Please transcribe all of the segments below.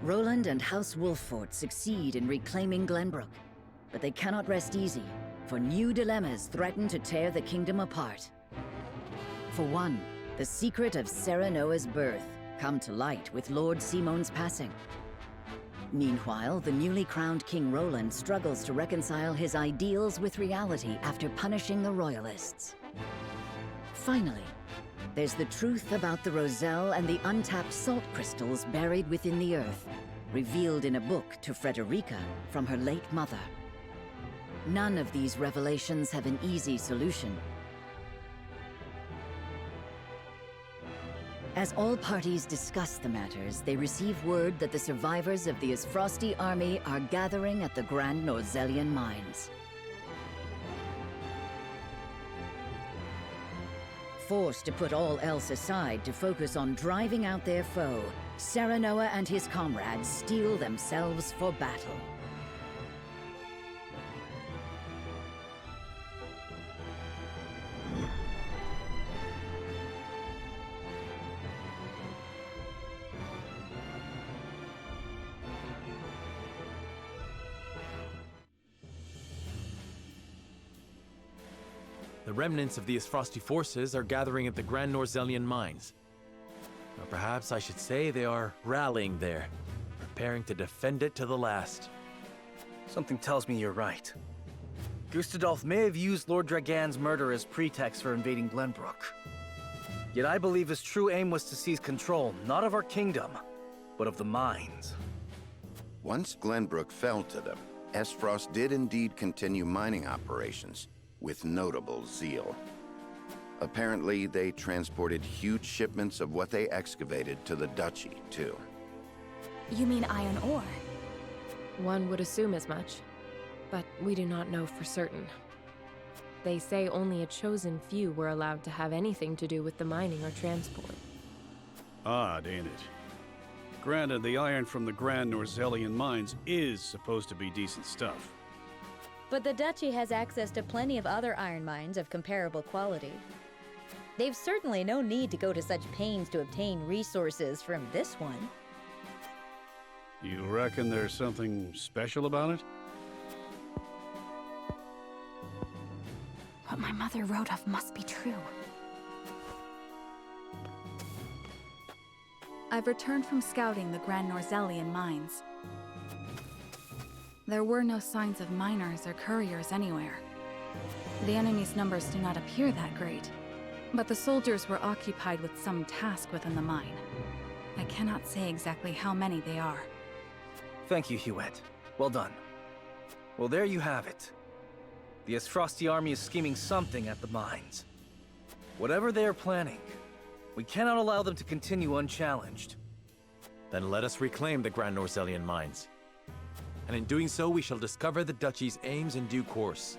Roland and House Wolffort succeed in reclaiming Glenbrook, but they cannot rest easy, for new dilemmas threaten to tear the kingdom apart. For one, the secret of Serenoa's birth come to light with Lord Simon's passing. Meanwhile, the newly crowned King Roland struggles to reconcile his ideals with reality after punishing the Royalists. Finally, there's the truth about the Roselle and the untapped salt crystals buried within the earth, revealed in a book to Frederica from her late mother. None of these revelations have an easy solution. As all parties discuss the matters, they receive word that the survivors of the Ysfrosti army are gathering at the Grand Norzellian mines. Forced to put all else aside to focus on driving out their foe, Serenoa and his comrades steel themselves for battle. The remnants of the Ysfrosti forces are gathering at the Grand Norzellian mines. Or perhaps I should say they are rallying there, preparing to defend it to the last. Something tells me you're right. Gustadolf may have used Lord Dragan's murder as pretext for invading Glenbrook. Yet I believe his true aim was to seize control, not of our kingdom, but of the mines. Once Glenbrook fell to them, Esfrost did indeed continue mining operations, with notable zeal. Apparently, they transported huge shipments of what they excavated to the Duchy, too. You mean iron ore? One would assume as much, but we do not know for certain. They say only a chosen few were allowed to have anything to do with the mining or transport. Odd, ain't it? Granted, the iron from the Grand Norzellian mines is supposed to be decent stuff. But the Duchy has access to plenty of other iron mines of comparable quality. They've certainly no need to go to such pains to obtain resources from this one. You reckon there's something special about it? What my mother wrote of must be true. I've returned from scouting the Grand Norzellian mines. There were no signs of miners or couriers anywhere. The enemy's numbers do not appear that great, but the soldiers were occupied with some task within the mine. I cannot say exactly how many they are. Thank you, Hewitt. Well done. Well, there you have it. The Ysfrosti army is scheming something at the mines. Whatever they are planning, we cannot allow them to continue unchallenged. Then let us reclaim the Grand Norzellian mines. And in doing so, we shall discover the Duchy's aims in due course.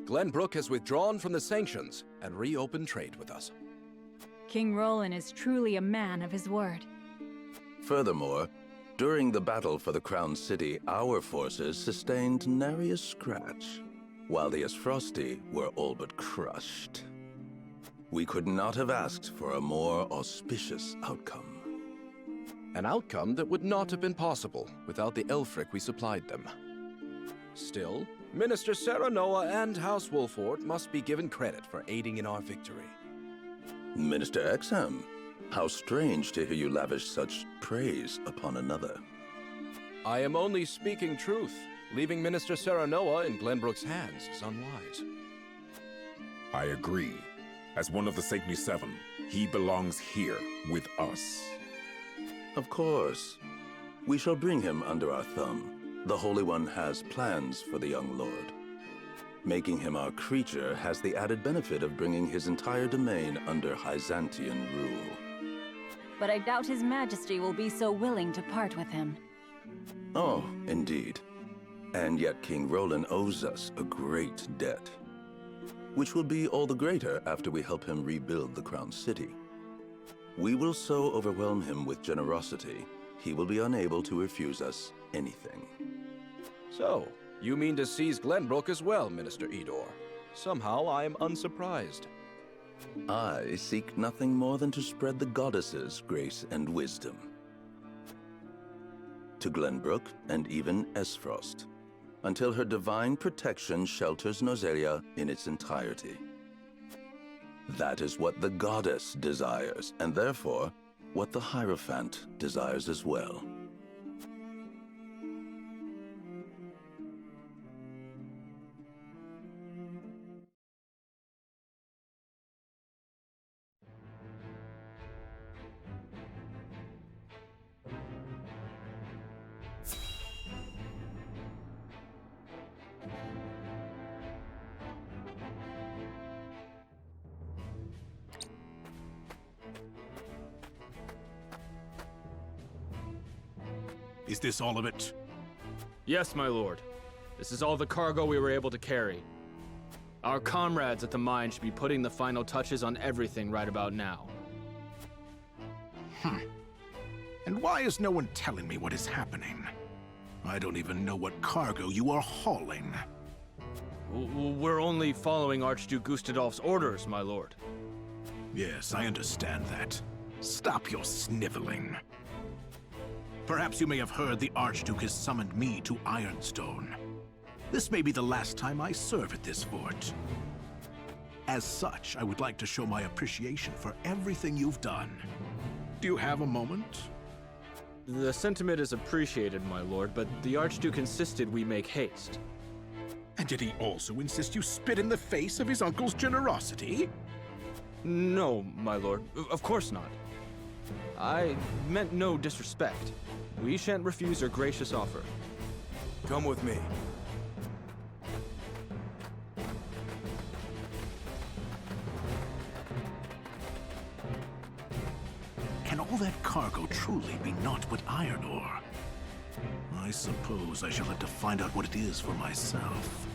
Glenbrook has withdrawn from the sanctions and reopened trade with us. King Roland is truly a man of his word. Furthermore, during the battle for the Crown City, our forces sustained nary a scratch, while the Ysfrosti were all but crushed. We could not have asked for a more auspicious outcome. An outcome that would not have been possible without the Elfric we supplied them. Still, Minister Serenoa and House Wolffort must be given credit for aiding in our victory. Minister Exham, how strange to hear you lavish such praise upon another. I am only speaking truth. Leaving Minister Serenoa in Glenbrook's hands is unwise. I agree. As one of the Saintly Seven, he belongs here with us. Of course. We shall bring him under our thumb. The Holy One has plans for the young lord. Making him our creature has the added benefit of bringing his entire domain under Hyzantian rule. But I doubt His Majesty will be so willing to part with him. Oh, indeed. And yet King Roland owes us a great debt. which will be all the greater after we help him rebuild the Crown City. We will so overwhelm him with generosity, he will be unable to refuse us anything. So, you mean to seize Glenbrook as well, Minister Edor? Somehow I am unsurprised. I seek nothing more than to spread the goddess's grace and wisdom to Glenbrook and even Esfrost, until her divine protection shelters Nozelia in its entirety. That is what the goddess desires, and therefore, what the Hierophant desires as well. Is this all of it? Yes, my lord. This is all the cargo we were able to carry. Our comrades at the mine should be putting the final touches on everything right about now. And why is no one telling me what is happening? I don't even know what cargo you are hauling. We're only following Archduke Gustadolf's orders, my lord. Yes, I understand that. Stop your sniveling. Perhaps you may have heard the Archduke has summoned me to Ironstone. This may be the last time I serve at this fort. As such, I would like to show my appreciation for everything you've done. Do you have a moment? The sentiment is appreciated, my lord, but the Archduke insisted we make haste. And did he also insist you spit in the face of his uncle's generosity? No, my lord. Of course not. I meant no disrespect. We shan't refuse your gracious offer. Come with me. Can all that cargo truly be naught but iron ore? I suppose I shall have to find out what it is for myself.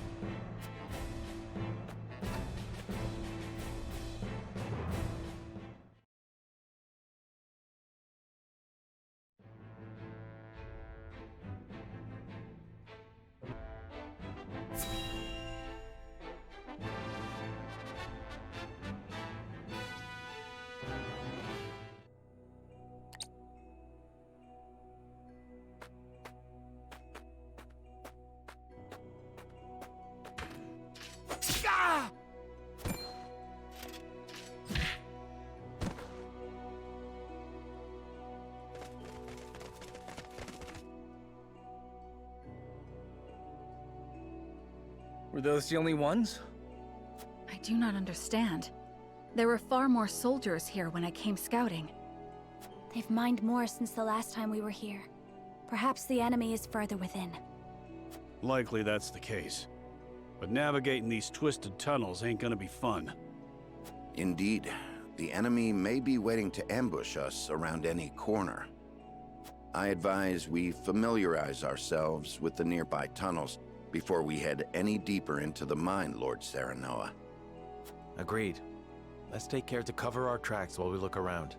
Were those the only ones? I do not understand. There were far more soldiers here when I came scouting. They've mined more since the last time we were here. Perhaps the enemy is further within. Likely that's the case. But navigating these twisted tunnels ain't gonna be fun. Indeed. The enemy may be waiting to ambush us around any corner. I advise we familiarize ourselves with the nearby tunnels before we head any deeper into the mine, Lord Serenoa. Agreed. Let's take care to cover our tracks while we look around.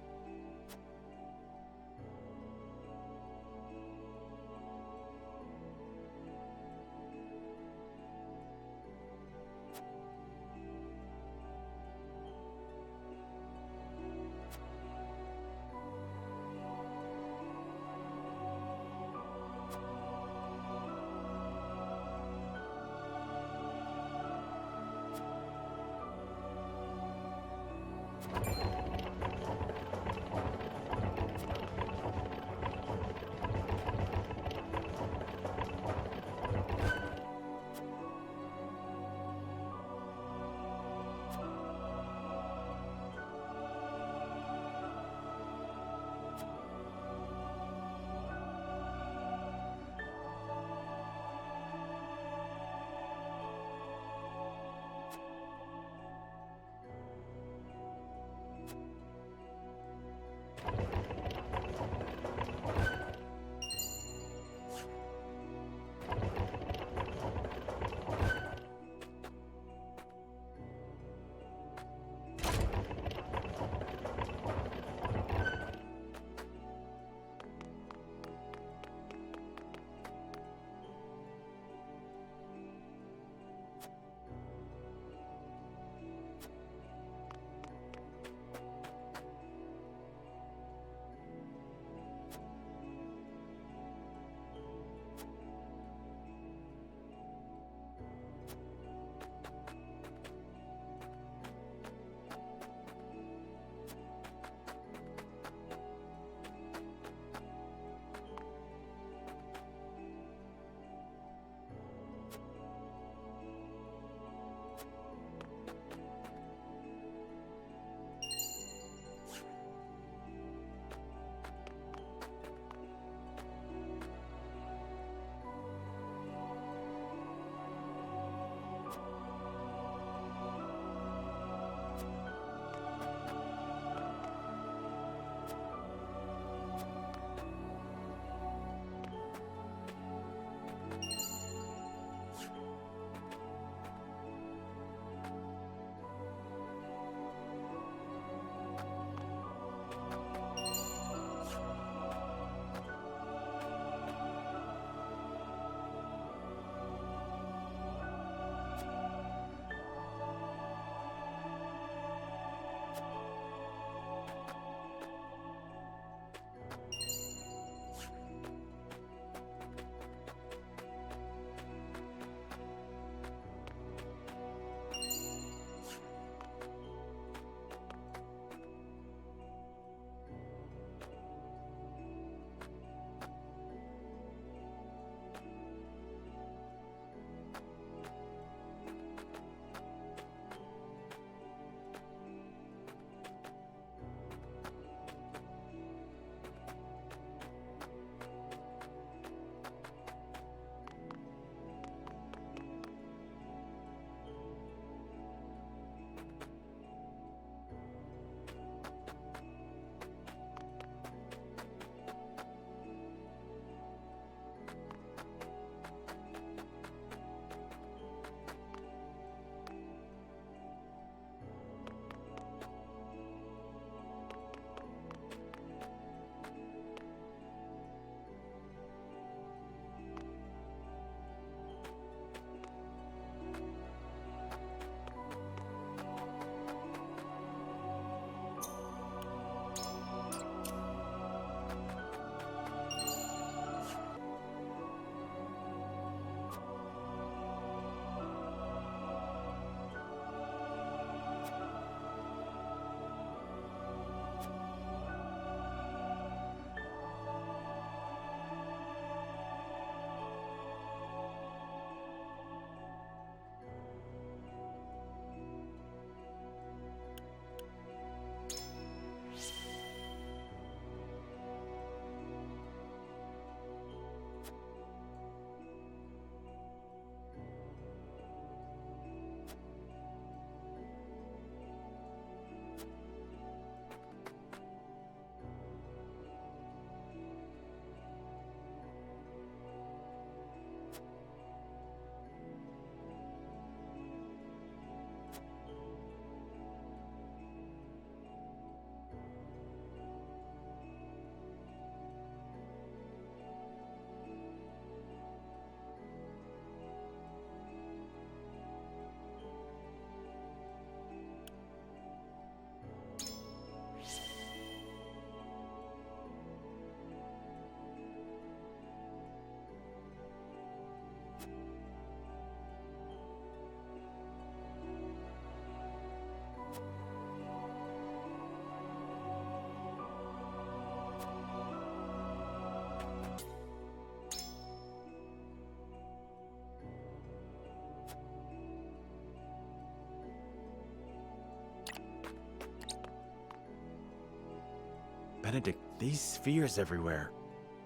Benedict, these spheres everywhere.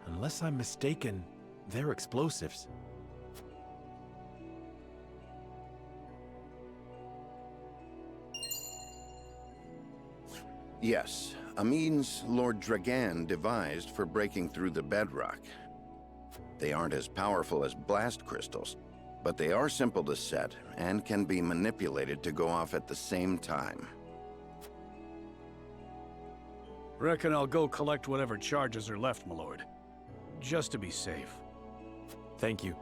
Unless I'm mistaken, they're explosives. Yes, a means Lord Dragan devised for breaking through the bedrock. They aren't as powerful as blast crystals, but they are simple to set and can be manipulated to go off at the same time. Reckon I'll go collect whatever charges are left, my lord. Just to be safe. Thank you.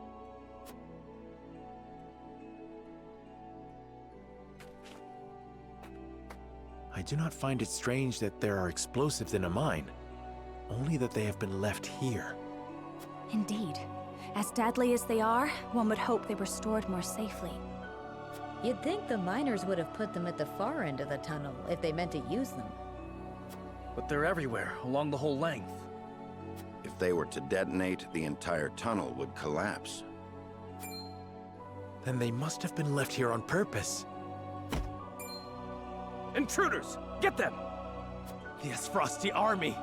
I do not find it strange that there are explosives in a mine, only that they have been left here. Indeed. As deadly as they are, one would hope they were stored more safely. You'd think the miners would have put them at the far end of the tunnel if they meant to use them. But they're everywhere, along the whole length. If they were to detonate, the entire tunnel would collapse. Then they must have been left here on purpose. Intruders! Get them! The Asfrosti army!